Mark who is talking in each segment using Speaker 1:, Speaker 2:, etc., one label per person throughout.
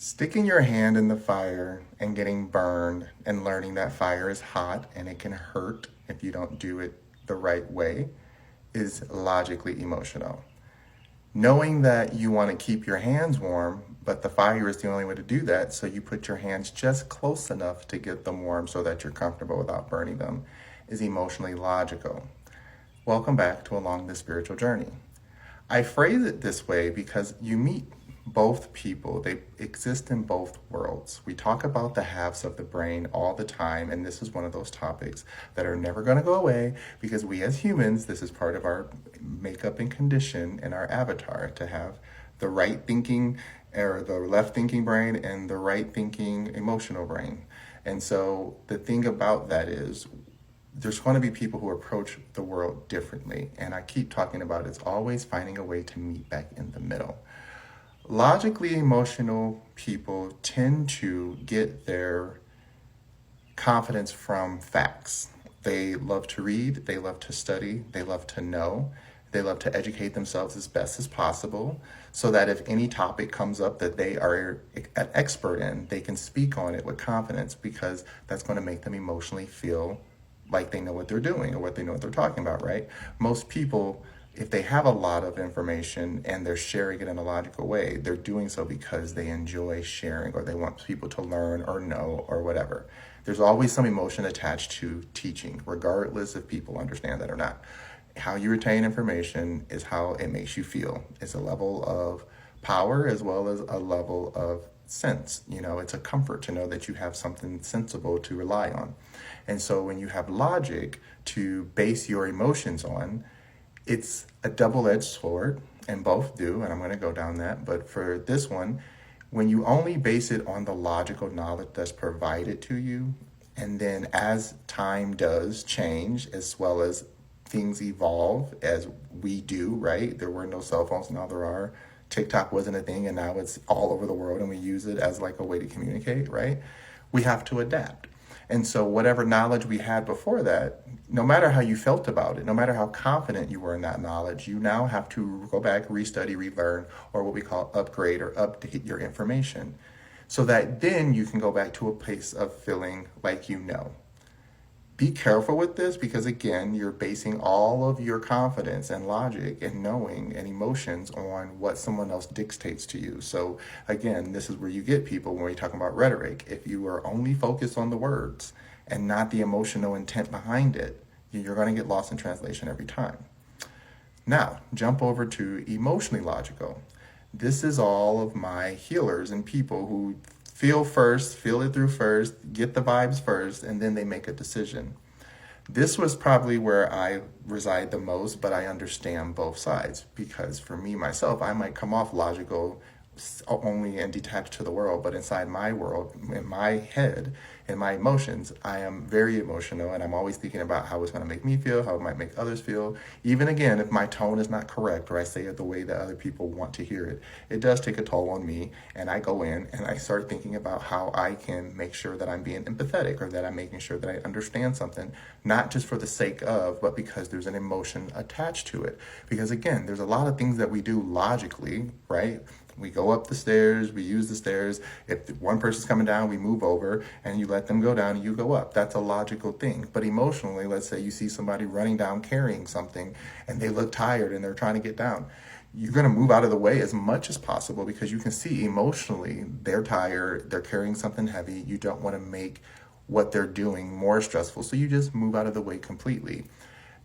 Speaker 1: Sticking your hand in the fire and getting burned and learning that fire is hot and it can hurt if you don't do it the right way is logically emotional. Knowing that you want to keep your hands warm, but the fire is the only way to do that, so you put your hands just close enough to get them warm so that you're comfortable without burning them, is emotionally logical. Welcome back to Along the Spiritual Journey. I phrase it this way because you meet both people. They exist in both worlds. We talk about the halves of the brain all the time, and this is one of those topics that are never going to go away because we as humans, this is part of our makeup and condition and our avatar to have the right thinking or the left thinking brain and the right thinking emotional brain. And so the thing about that is there's going to be people who approach the world differently. And I keep talking about it's always finding a way to meet back in the middle. Logically emotional people tend to get their confidence from facts. They love to read, they love to study, they love to know, they love to educate themselves as best as possible so that if any topic comes up that they are an expert in, they can speak on it with confidence because that's going to make them emotionally feel like they know what they're doing or what they know what they're talking about, right? Most people, if they have a lot of information and they're sharing it in a logical way, they're doing so because they enjoy sharing or they want people to learn or know or whatever. There's always some emotion attached to teaching, regardless if people understand that or not. How you retain information is how it makes you feel. It's a level of power as well as a level of sense. It's a comfort to know that you have something sensible to rely on. And so when you have logic to base your emotions on, it's a double-edged sword, and both do, and I'm going to go down that. But for this one, when you only base it on the logical knowledge that's provided to you, and then as time does change, as well as things evolve, as we do, right? There were no cell phones, now there are. TikTok wasn't a thing, and now it's all over the world, and we use it as like a way to communicate, right? We have to adapt. And so whatever knowledge we had before that, no matter how you felt about it, no matter how confident you were in that knowledge, you now have to go back, restudy, relearn, or what we call upgrade or update your information so that then you can go back to a place of feeling like you know. Be careful with this because, again, you're basing all of your confidence and logic and knowing and emotions on what someone else dictates to you. So, again, this is where you get people when we talk about rhetoric. If you are only focused on the words and not the emotional intent behind it, you're going to get lost in translation every time. Now, jump over to emotionally logical. This is all of my healers and people who feel first, feel it through first, get the vibes first, and then they make a decision. This was probably where I reside the most, but I understand both sides because for me, myself, I might come off logical only and detached to the world, but inside my world, in my head, in my emotions, I am very emotional and I'm always thinking about how it's going to make me feel, how it might make others feel. Even again, if my tone is not correct or I say it the way that other people want to hear it, it does take a toll on me. And I go in and I start thinking about how I can make sure that I'm being empathetic or that I'm making sure that I understand something, not just for the sake of, but because there's an emotion attached to it. Because again, there's a lot of things that we do logically, right? We go up the stairs, we use the stairs. If one person's coming down, we move over and you let them go down and you go up. That's a logical thing. But emotionally, let's say you see somebody running down carrying something and they look tired and they're trying to get down. You're going to move out of the way as much as possible because you can see emotionally they're tired, they're carrying something heavy. You don't want to make what they're doing more stressful. So you just move out of the way completely.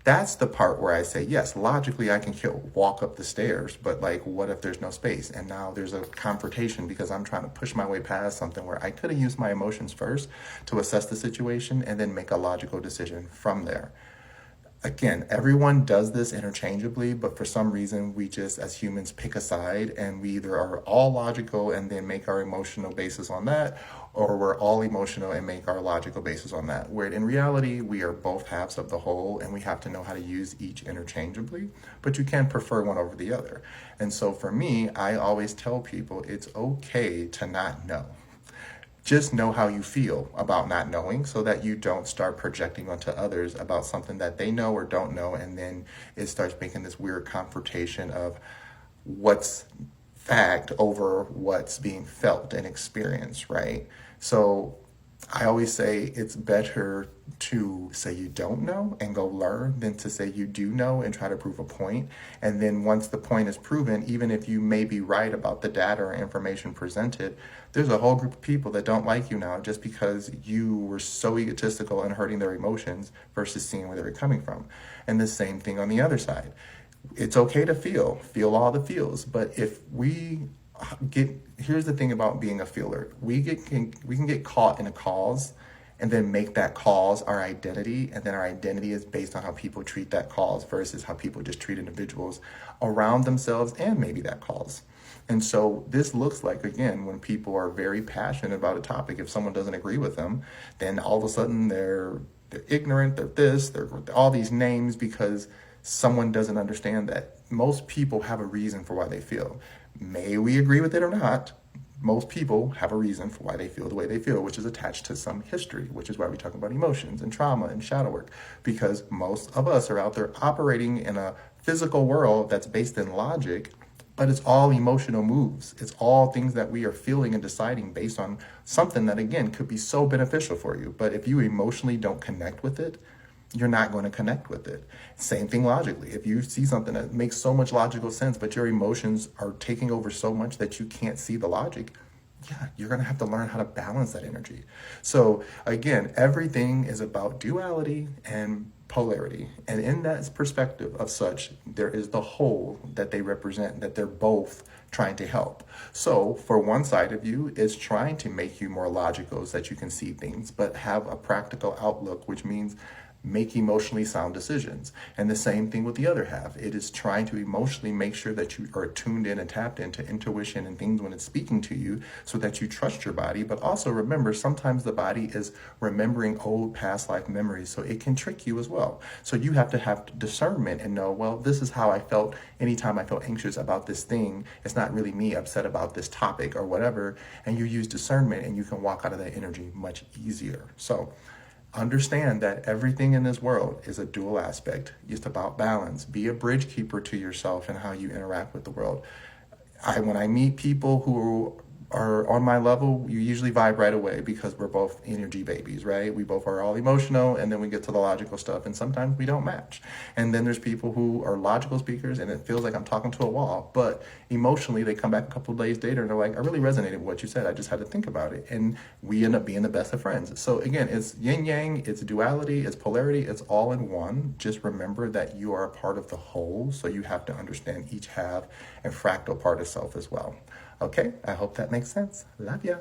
Speaker 1: That's the part where I say, yes, logically I can walk up the stairs, but like, what if there's no space? And now there's a confrontation because I'm trying to push my way past something where I could have used my emotions first to assess the situation and then make a logical decision from there. Again, everyone does this interchangeably, but for some reason we just as humans pick a side and we either are all logical and then make our emotional basis on that, or we're all emotional and make our logical basis on that. Where in reality, we are both halves of the whole and we have to know how to use each interchangeably, but you can prefer one over the other. And so for me, I always tell people it's okay to not know. Just know how you feel about not knowing so that you don't start projecting onto others about something that they know or don't know. And then it starts making this weird confrontation of what's fact over what's being felt and experienced, right? So I always say it's better to say you don't know and go learn than to say you do know and try to prove a point. And then once the point is proven, even if you may be right about the data or information presented, there's a whole group of people that don't like you now just because you were so egotistical and hurting their emotions versus seeing where they were coming from. And the same thing on the other side. It's okay to feel all the feels, but if we get, here's the thing about being a feeler, we can get caught in a cause and then make that cause our identity, and then our identity is based on how people treat that cause versus how people just treat individuals around themselves and maybe that cause. And so this looks like, again, when people are very passionate about a topic, if someone doesn't agree with them, then all of a sudden they're ignorant, they're this, they're all these names because someone doesn't understand that most people have a reason for why they feel. May we agree with it or not, most people have a reason for why they feel the way they feel, which is attached to some history, which is why we talk about emotions and trauma and shadow work, because most of us are out there operating in a physical world that's based in logic, but it's all emotional moves. It's all things that we are feeling and deciding based on something that, again, could be so beneficial for you. But if you emotionally don't connect with it, you're not going to connect with it. Same thing logically. If you see something that makes so much logical sense, but your emotions are taking over so much that you can't see the logic, yeah, you're going to have to learn how to balance that energy. So again, everything is about duality and polarity. And in that perspective of such, there is the whole that they represent, that they're both trying to help. So for one side of you, it's trying to make you more logical so that you can see things, but have a practical outlook, which means make emotionally sound decisions. And the same thing with the other half. It is trying to emotionally make sure that you are tuned in and tapped into intuition and things when it's speaking to you so that you trust your body. But also remember, sometimes the body is remembering old past life memories, so it can trick you as well. So you have to have discernment and know, well, this is how I felt anytime I felt anxious about this thing. It's not really me upset about this topic or whatever. And you use discernment and you can walk out of that energy much easier. So understand that everything in this world is a dual aspect. It's about balance. Be a bridge keeper to yourself and how you interact with the world. When I meet people who are on my level, you usually vibe right away because we're both energy babies, right? We both are all emotional, and then we get to the logical stuff, and sometimes we don't match. And then there's people who are logical speakers, and it feels like I'm talking to a wall, but emotionally they come back a couple of days later and they're like, I really resonated with what you said. I just had to think about it. And we end up being the best of friends. So again, it's yin yang, it's duality, it's polarity, it's all in one. Just remember that you are a part of the whole, so you have to understand each half and fractal part of self as well. Okay, I hope that makes sense. Love ya.